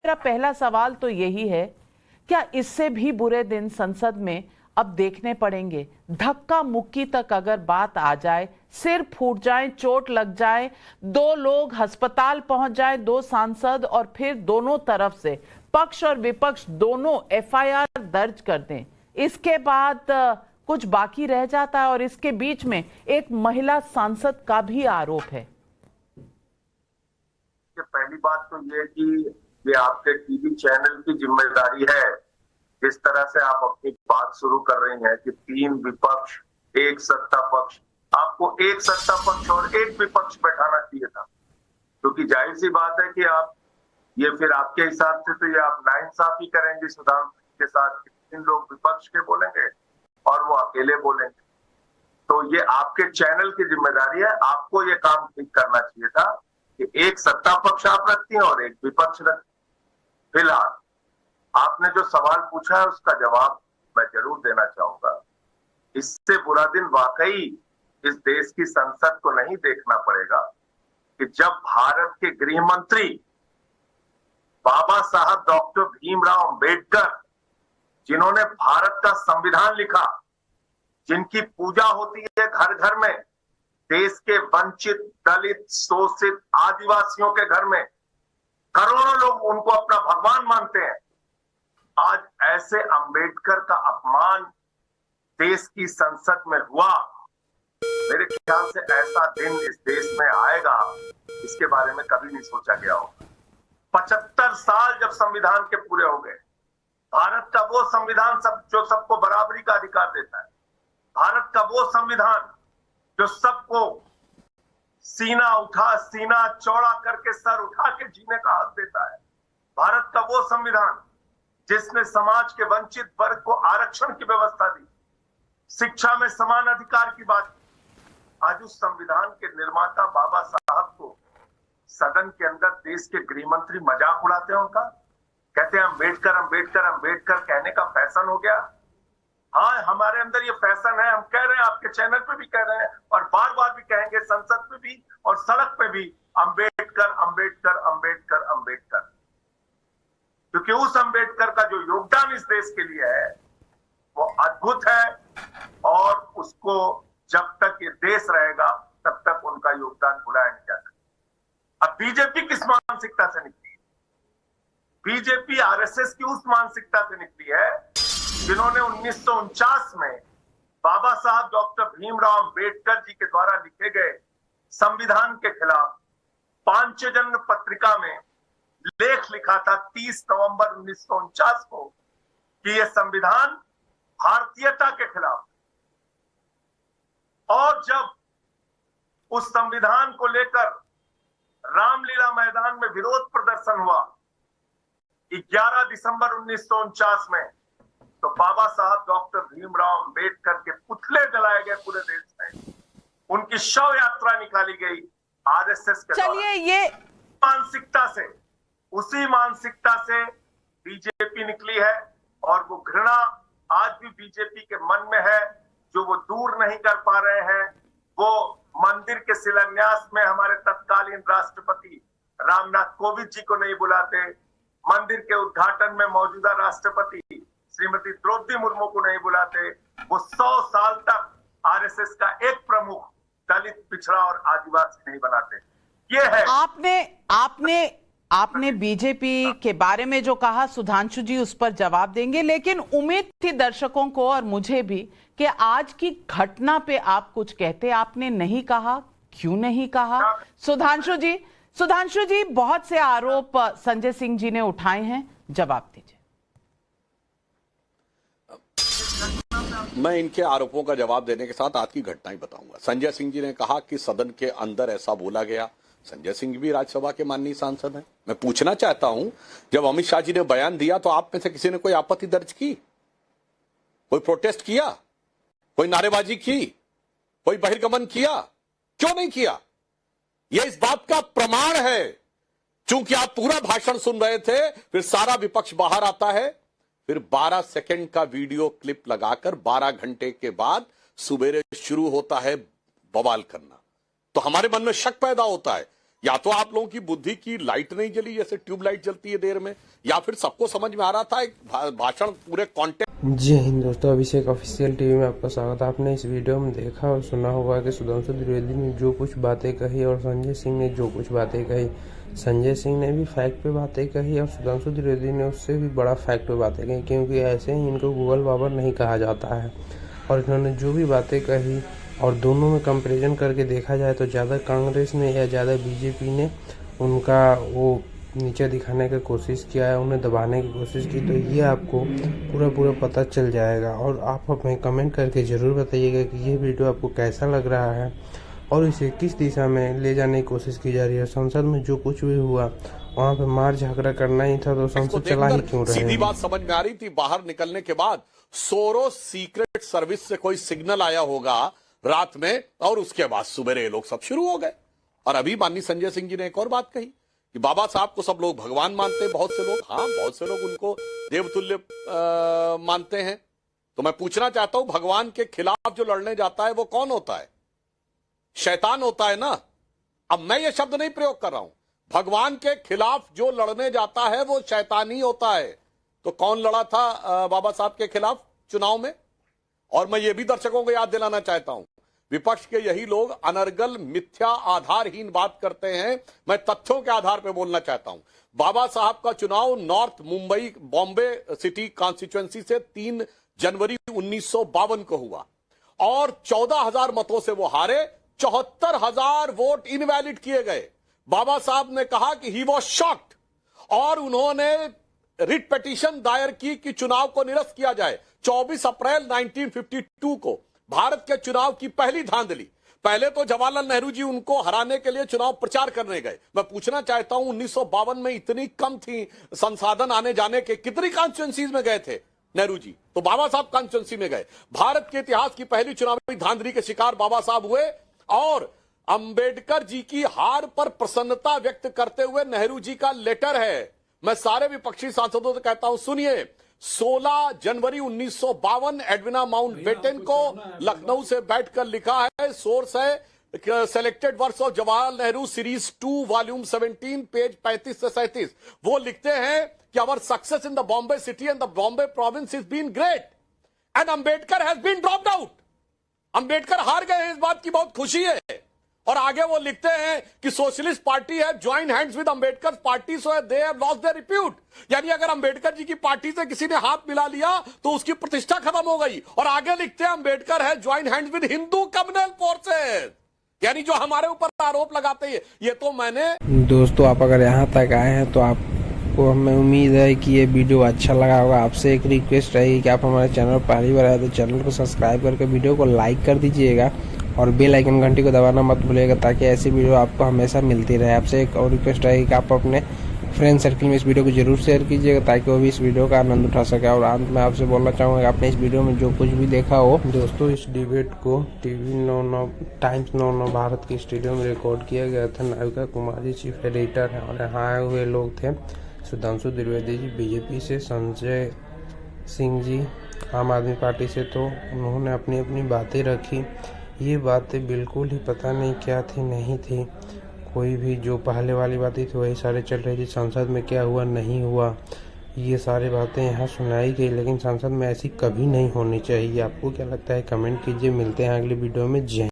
मेरा पहला सवाल तो यही है, क्या इससे भी बुरे दिन संसद में अब देखने पड़ेंगे? धक्का मुक्की तक अगर बात आ जाए, सिर फूट जाए, चोट लग जाए, दो लोग अस्पताल पहुंच जाए, दो सांसद, और फिर दोनों तरफ से पक्ष और विपक्ष दोनों एफआईआर दर्ज कर दें, इसके बाद कुछ बाकी रह जाता है। और इसके बीच में एक महिला सांसद का भी आरोप है। पहली बात तो ये कि ये आपके टीवी चैनल की जिम्मेदारी है। जिस तरह से आप अपनी बात शुरू कर रही हैं कि 3 विपक्ष, 1 सत्ता पक्ष, आपको 1 सत्ता पक्ष और 1 विपक्ष बैठाना चाहिए था, क्योंकि जाहिर सी बात है कि आप ये फिर आपके हिसाब से तो ये आप नाइंसाफी करेंगे सुधांशु के साथ। 3 लोग विपक्ष के बोलेंगे और वो अकेले बोलेंगे, तो ये आपके चैनल की जिम्मेदारी है। आपको ये काम ठीक करना चाहिए था कि 1 सत्ता पक्ष आप रखती हैं और 1 विपक्ष रखती। फिलहाल आपने जो सवाल पूछा है उसका जवाब मैं जरूर देना चाहूंगा। इससे बुरा दिन वाकई इस देश की संसद को नहीं देखना पड़ेगा कि जब भारत के गृह मंत्री बाबा साहब डॉक्टर भीमराव अंबेडकर, जिन्होंने भारत का संविधान लिखा, जिनकी पूजा होती है घर घर में, देश के वंचित, दलित, शोषित आदिवासियों के घर में करोड़ों लोग उनको अपना भगवान मानते हैं, आज ऐसे अंबेडकर का अपमान देश की संसद में हुआ। मेरे ख्याल से ऐसा दिन इस देश में आएगा, इसके बारे में कभी नहीं सोचा गया होगा। 75 साल जब संविधान के पूरे हो गए, भारत का वो संविधान जो सबको बराबरी का अधिकार देता है, भारत का वो संविधान जो सबको सीना चौड़ा करके सर उठा के जीने का हक देता है, भारत का वो संविधान जिसने समाज के वंचित वर्ग को आरक्षण की व्यवस्था दी, शिक्षा में समान अधिकार की बात की, आज उस संविधान के निर्माता बाबा साहब को सदन के अंदर देश के गृह मंत्री मजाक उड़ाते हैं उनका, कहते हैं अंबेडकर अंबेडकर अंबेडकर कहने का फैशन हो गया। हाँ, हमारे अंदर ये फैशन है, हम कह रहे हैं, आपके चैनल पे भी कह रहे हैं और बार बार भी कहेंगे, संसद पे भी और सड़क पे भी, अंबेडकर अंबेडकर अंबेडकर अंबेडकर, क्योंकि उस अंबेडकर का जो योगदान इस देश के लिए है वो अद्भुत है और उसको जब तक ये देश रहेगा तब तक उनका योगदान भुलाया नहीं जा सकता। अब बीजेपी किस मानसिकता से निकली है? बीजेपी आरएसएस की उस मानसिकता से निकली है जिन्होंने 1949 में बाबा साहब डॉक्टर भीमराव अंबेडकर जी के द्वारा लिखे गए संविधान के खिलाफ पांचजन्य पत्रिका में लेख लिखा था 30 नवंबर 1949 को कि यह संविधान भारतीयता के खिलाफ। और जब उस संविधान को लेकर रामलीला मैदान में विरोध प्रदर्शन हुआ 11 दिसंबर 1949 में, तो बाबा साहब डॉक्टर भीमराव अंबेडकर के पुतले जलाए गए पूरे देश में, उनकी शव यात्रा निकाली गई आरएसएस के द्वारा। चलिए, ये मानसिकता से, उसी मानसिकता से बीजेपी निकली है और वो घृणा आज भी बीजेपी के मन में है, जो वो दूर नहीं कर पा रहे हैं। वो मंदिर के शिलान्यास में हमारे तत्कालीन राष्ट्रपति रामनाथ कोविंद जी को नहीं बुलाते, मंदिर के उद्घाटन में मौजूदा राष्ट्रपति श्रीमती द्रौपदी मुर्मू को नहीं बुलाते, वो 100 साल तक आरएसएस का एक प्रमुख दलित, पिछड़ा और आदिवासी नहीं बनाते। ये है। आपने बीजेपी के बारे में जो कहा, सुधांशु जी उस पर जवाब देंगे, लेकिन उम्मीद थी दर्शकों को और मुझे भी कि आज की घटना पे आप कुछ कहते। आपने नहीं कहा, क्यों नहीं कहा? सुधांशु जी, बहुत से आरोप संजय सिंह जी ने उठाए हैं, जवाब दीजिए। मैं इनके आरोपों का जवाब देने के साथ आज की घटना ही बताऊंगा। संजय सिंह जी ने कहा कि सदन के अंदर ऐसा बोला गया। संजय सिंह भी राज्यसभा के माननीय सांसद हैं। मैं पूछना चाहता हूं, जब अमित शाह जी ने बयान दिया तो आप में से किसी ने कोई आपत्ति दर्ज की? कोई प्रोटेस्ट किया? कोई नारेबाजी की? कोई बहिर्गमन किया? क्यों नहीं किया? यह इस बात का प्रमाण है, चूंकि आप पूरा भाषण सुन रहे थे, फिर सारा विपक्ष बाहर आता है, फिर 12 सेकंड का वीडियो क्लिप लगाकर 12 घंटे के बाद सुबेरे शुरू होता है बवाल करना। तो हमारे मन में शक पैदा होता है या तो आप लोगों की बुद्धि की लाइट नहीं जली जैसे ट्यूबलाइट जलती है देर में, या फिर सबको समझ में आ रहा था एक भाषण पूरे कॉन्टेक्स्ट। जय हिंद दोस्तों, अभिषेक ऑफिशियल टीवी में आपका स्वागत है। आपने इस वीडियो में देखा और सुना होगा कि सुधांशु द्विवेदी ने जो कुछ बातें कही और संजय सिंह ने जो कुछ बातें कही। संजय सिंह ने भी फैक्ट पे बातें कही और सुधांशु द्विवेदी ने उससे भी बड़ा फैक्ट पे बातें कही, क्योंकि ऐसे ही इनको गूगल बाबर नहीं कहा जाता है। और इन्होंने जो भी बातें कही और दोनों में कंपैरिजन करके देखा जाए तो ज़्यादा कांग्रेस ने या ज़्यादा बीजेपी ने उनका वो नीचे दिखाने की कोशिश किया है, उन्हें दबाने की कोशिश की। तो ये आपको पूरा पता चल जाएगा। और आप हमें कमेंट करके ज़रूर बताइएगा कि ये वीडियो आपको कैसा लग रहा है और इसे किस दिशा में ले जाने की कोशिश की जा रही है। संसद में जो कुछ भी हुआ वहाँ पे मार झगड़ा करना ही था, तो संसद चला ही क्यों रहे। सीधी बात समझ में आ रही थी। बाहर निकलने के बाद सोरो सीक्रेट सर्विस से कोई सिग्नल आया होगा रात में, और उसके बाद सुबह ये लोग सब शुरू हो गए। और अभी माननीय संजय सिंह जी ने एक और बात कही कि बाबा साहब को सब लोग भगवान मानते हैं, बहुत से लोग, हाँ बहुत से लोग उनको देवतुल्य मानते हैं। तो मैं पूछना चाहता हूं, भगवान के खिलाफ जो लड़ने जाता है वो कौन होता है? शैतान होता है ना। अब मैं ये शब्द नहीं प्रयोग कर रहा हूं, भगवान के खिलाफ जो लड़ने जाता है वो शैतान ही होता है। तो कौन लड़ा था बाबा साहब के खिलाफ चुनाव में? और मैं ये भी दर्शकों को याद दिलाना चाहता हूं, विपक्ष के यही लोग अनर्गल मिथ्या आधारहीन बात करते हैं। मैं तथ्यों के आधार पर बोलना चाहता हूं। बाबा साहब का चुनाव north Mumbai Bombay city constituency से 3 जनवरी 1952 को हुआ और 14,000 मतों से वो हारे। 74,000 वोट इनवैलिड किए गए। बाबा साहब ने कहा कि ही वॉज शॉक्ड और उन्होंने रिट पिटीशन दायर की कि चुनाव को निरस्त किया जाए। 24 अप्रैल 1952 को भारत के चुनाव की पहली धांधली। पहले तो जवाहरलाल नेहरू जी उनको हराने के लिए चुनाव प्रचार करने गए। मैं पूछना चाहता हूं, 1952 में इतनी कम थी संसाधन आने जाने के, कितनी कॉन्स्टिट्यूएंसीज में गए थे नेहरू जी? तो बाबा साहब कॉन्स्टिट्यूएंसी में गए। भारत के इतिहास की पहली चुनावी धांधली के शिकार बाबा साहब हुए और अंबेडकर जी की हार पर प्रसन्नता व्यक्त करते हुए नेहरू जी का लेटर है। मैं सारे विपक्षी सांसदों से कहता हूं, सुनिए। 16 जनवरी 1952 एडविना माउंटबेटन को लखनऊ से बैठकर लिखा है। सोर्स है selected works of Jawaharlal Nehru series 2 volume 17 page 35 से 37। वो लिखते हैं कि our success in the Bombay city and the Bombay province is been great and Ambedkar has been dropped out. Ambedkar हार गए हैं, इस बात की बहुत खुशी है। और आगे वो लिखते हैं कि सोशलिस्ट पार्टी है join hands with Ambedkar party so they have lost their repute. यानी अगर अंबेडकर जी की पार्टी से किसी ने हाथ मिला लिया तो उसकी प्रतिष्ठा खत्म हो गई। और आगे लिखते हैं अंबेडकर है join hands with Hindu communal forces, यानी जो हमारे ऊपर आरोप लगाते हैं। ये तो मैंने दोस्तों, आप अगर यहाँ तक आए हैं तो आपको हमें उम्मीद है कि ये वीडियो अच्छा लगा होगा। आपसे एक रिक्वेस्ट रहेगी कि आप हमारे चैनल पर पहली बार आए तो चैनल को सब्सक्राइब करके वीडियो को लाइक कर दीजिएगा और बेल आइकन घंटी को दबाना मत भूलिएगा, ताकि ऐसी वीडियो आपको हमेशा मिलती रहे। आपसे एक और रिक्वेस्ट रहेगी कि आप अपने फ्रेंड सर्किल में इस वीडियो को जरूर शेयर कीजिएगा, ताकि वो भी इस वीडियो का आनंद उठा सके। और अंत में आपसे बोलना चाहूँगा कि आपने इस वीडियो में जो कुछ भी देखा हो, दोस्तों इस डिबेट को टीवी 99 टाइम्स 99 भारत के स्टूडियो में रिकॉर्ड किया गया था। नाविका कुमारी चीफ एडिटर हैं और यहाँ आए हुए लोग थे सुधांशु द्विवेदी जी बीजेपी से, संजय सिंह जी आम आदमी पार्टी से। तो उन्होंने अपनी अपनी बातें रखी। ये बातें बिल्कुल ही पता नहीं क्या थी नहीं थी, कोई भी जो पहले वाली बातें थी वही सारे चल रही थी। संसद में क्या हुआ नहीं हुआ ये सारी बातें यहाँ सुनाई गई, लेकिन संसद में ऐसी कभी नहीं होनी चाहिए। आपको क्या लगता है कमेंट कीजिए। मिलते हैं अगली वीडियो में। जय